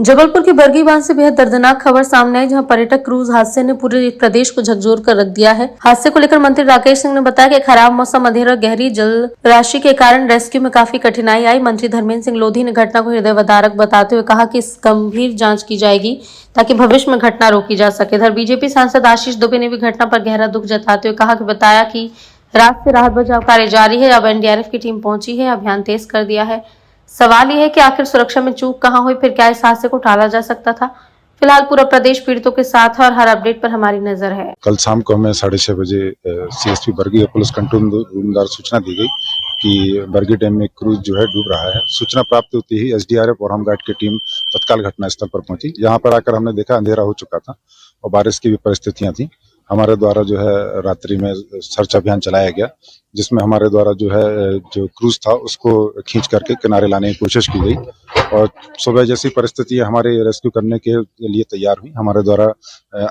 जबलपुर के बरगी बांध से बेहद दर्दनाक खबर सामने आई, जहां पर्यटक क्रूज हादसे ने पूरे प्रदेश को झकझोर कर रख दिया है। हादसे को लेकर मंत्री राकेश सिंह ने बताया कि खराब मौसम, अंधेरा, गहरी जल राशि के कारण रेस्क्यू में काफी कठिनाई आई। मंत्री धर्मेंद्र सिंह लोधी ने घटना को हृदयविदारक बताते हुए कहा कि इस गंभीर जांच की जाएगी ताकि भविष्य में घटना रोकी जा सके। इधर बीजेपी सांसद आशीष दुबे ने भी घटना पर गहरा दुख जताते हुए कहा कि बताया कि रात से राहत बचाव कार्य जारी है। अब एनडीआरएफ की टीम पहुंची है, अभियान तेज कर दिया है। सवाल यह है कि आखिर सुरक्षा में चूक कहां हुई, फिर क्या इस हादसे को टाला जा सकता था। फिलहाल पूरा प्रदेश पीड़ितों के साथ है और हर अपडेट पर हमारी नजर है। कल शाम को हमें 6:30 बजे CSP Bargi police control room द्वारा सूचना दी गई कि बरगी डैम में क्रूज जो है डूब रहा है। सूचना प्राप्त होती ही एसडीआरएफ और होमगार्ड की टीम तत्काल घटनास्थल पर पहुंची। यहाँ पर आकर हमने देखा अंधेरा हो चुका था और बारिश की भी परिस्थितियां थी। हमारे द्वारा जो है रात्रि में सर्च अभियान चलाया गया, जिसमें हमारे द्वारा जो क्रूज था उसको खींच करके किनारे लाने की कोशिश की गई और सुबह जैसी परिस्थिति हमारे रेस्क्यू करने के लिए तैयार हुई। हमारे द्वारा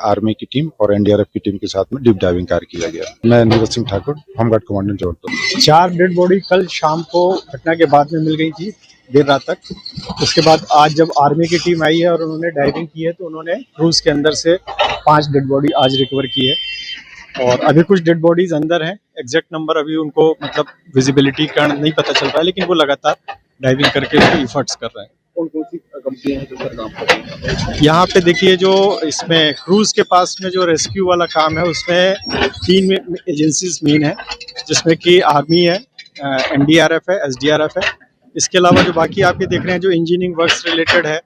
आर्मी की टीम और एनडीआरएफ की टीम के साथ में डीप डाइविंग कार्य किया गया। मैं Neeraj Singh Thakur, home guard commandant Jabalpur. 4 dead body कल शाम को घटना के बाद में मिल गई थी देर रात तक। उसके बाद आज जब आर्मी की टीम आई है और उन्होंने डाइविंग की है तो उन्होंने क्रूज के अंदर से 5 डेड बॉडी आज रिकवर की है और अभी कुछ डेड बॉडीज अंदर हैं। एग्जैक्ट नंबर अभी उनको मतलब विजिबिलिटी का नहीं पता चल रहा है, लेकिन वो लगातार डाइविंग करके उसको एफर्ट्स कर रहे हैं। कौन कौन सी कंपनियां हैं जो सर काम कर रही हैं? यहाँ पे देखिए, जो इसमें क्रूज के पास में जो रेस्क्यू वाला काम है उसमें 3 एजेंसीज मेन है, जिसमें कि आर्मी है, एनडीआरएफ है, एसडीआरएफ है। इसके अलावा जो बाकी आप ये देख रहे हैं जो इंजीनियरिंग वर्क्स रिलेटेड है,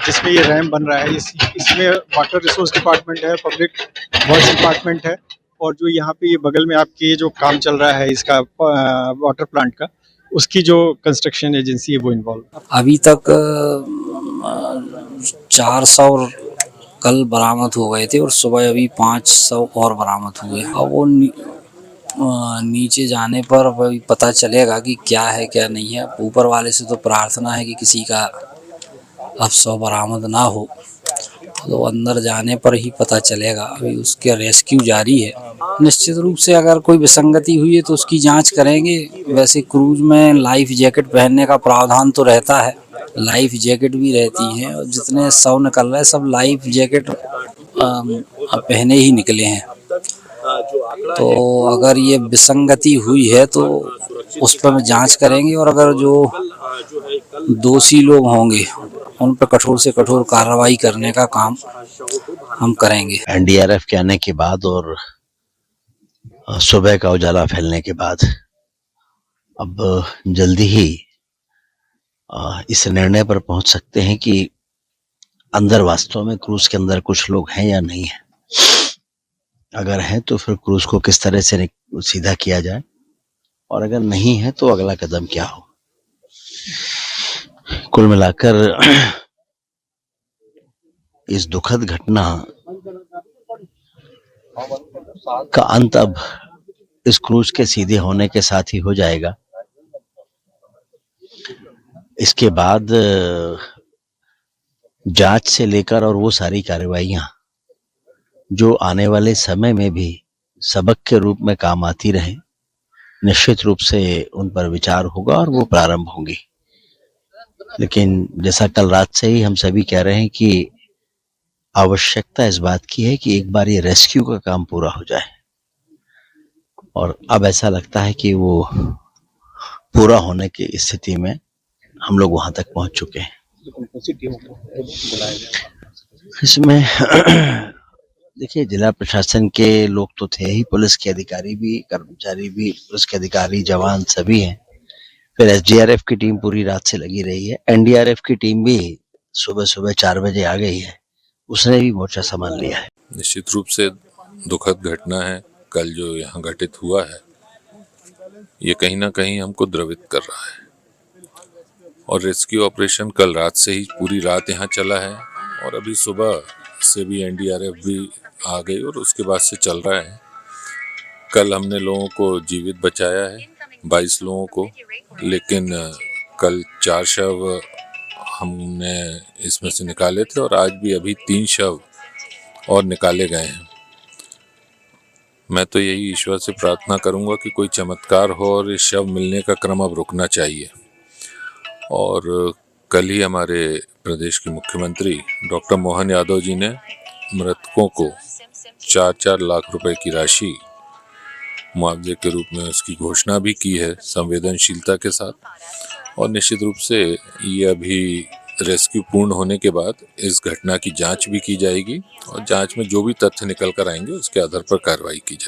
जिसमें ये रैम बन रहा है, इसमें वाटर रिसोर्स डिपार्टमेंट है, पब्लिक वर्क्स डिपार्टमेंट है और जो यहाँ पे ये बगल में आपके जो काम चल रहा है इसका वाटर प्लांट का, उसकी जो कंस्ट्रक्शन एजेंसी है वो इन्वॉल्व। अभी तक 400 कल बरामद हो गए थे और सुबह अभी 500 और बरामद हुए। अब वो नीचे जाने पर अभी पता चलेगा कि क्या है क्या नहीं है। ऊपर वाले से तो प्रार्थना है कि किसी का अफसर बरामद ना हो, तो अंदर जाने पर ही पता चलेगा। अभी उसके रेस्क्यू जारी है। निश्चित रूप से अगर कोई विसंगति हुई है तो उसकी जांच करेंगे। वैसे क्रूज में लाइफ जैकेट पहनने का प्रावधान तो रहता है, लाइफ जैकेट भी रहती है और जितने शव निकल रहे हैं सब लाइफ जैकेट पहने ही निकले हैं। तो अगर ये विसंगति हुई है तो उस पर जांच करेंगे और अगर जो दोषी लोग होंगे उन पर कठोर से कठोर कार्रवाई करने का काम हम करेंगे। एनडीआरएफ के आने के बाद और सुबह का उजाला फैलने के बाद अब जल्दी ही इस निर्णय पर पहुंच सकते हैं कि अंदर वास्तव में क्रूज के अंदर कुछ लोग हैं या नहीं है। अगर हैं तो फिर क्रूज को किस तरह से सीधा किया जाए और अगर नहीं है तो अगला कदम क्या हो। कुल मिलाकर इस दुखद घटना का अंत अब इस क्रूज के सीधे होने के साथ ही हो जाएगा। इसके बाद जांच से लेकर और वो सारी कार्रवाइयां जो आने वाले समय में भी सबक के रूप में काम आती रहे, निश्चित रूप से उन पर विचार होगा और वो प्रारंभ होंगी। लेकिन जैसा कल रात से ही हम सभी कह रहे हैं कि आवश्यकता इस बात की है कि एक बार ये रेस्क्यू का काम पूरा हो जाए और अब ऐसा लगता है कि वो पूरा होने की स्थिति में हम लोग वहां तक पहुंच चुके हैं। इसमें देखिए, जिला प्रशासन के लोग तो थे ही, पुलिस के अधिकारी भी, कर्मचारी भी, पुलिस के अधिकारी, जवान सभी हैं। फिर एसडीआरएफ की टीम पूरी रात से लगी रही है। एनडीआरएफ की टीम भी सुबह 4 बजे आ गई है, उसने भी मोर्चा संभाल लिया है। निश्चित रूप से दुखद घटना है कल जो यहाँ घटित हुआ है, ये कहीं ना कहीं हमको द्रवित कर रहा है और रेस्क्यू ऑपरेशन कल रात से ही पूरी रात यहाँ चला है और अभी सुबह से भी एनडीआरएफ भी आ गई और उसके बाद से चल रहा है। कल हमने लोगों को जीवित बचाया है, 22 लोगों को, लेकिन कल 4 शव हमने इसमें से निकाले थे और आज भी अभी 3 शव और निकाले गए हैं। मैं तो यही ईश्वर से प्रार्थना करूंगा कि कोई चमत्कार हो और इस शव मिलने का क्रम अब रुकना चाहिए। और कल ही हमारे प्रदेश के मुख्यमंत्री डॉक्टर मोहन यादव जी ने मृतकों को 4-4 लाख रुपए की राशि मुआवजे के रूप में उसकी घोषणा भी की है संवेदनशीलता के साथ। और निश्चित रूप से ये अभी रेस्क्यू पूर्ण होने के बाद इस घटना की जांच भी की जाएगी और जांच में जो भी तथ्य निकल कर आएंगे उसके आधार पर कार्रवाई की जाएगी।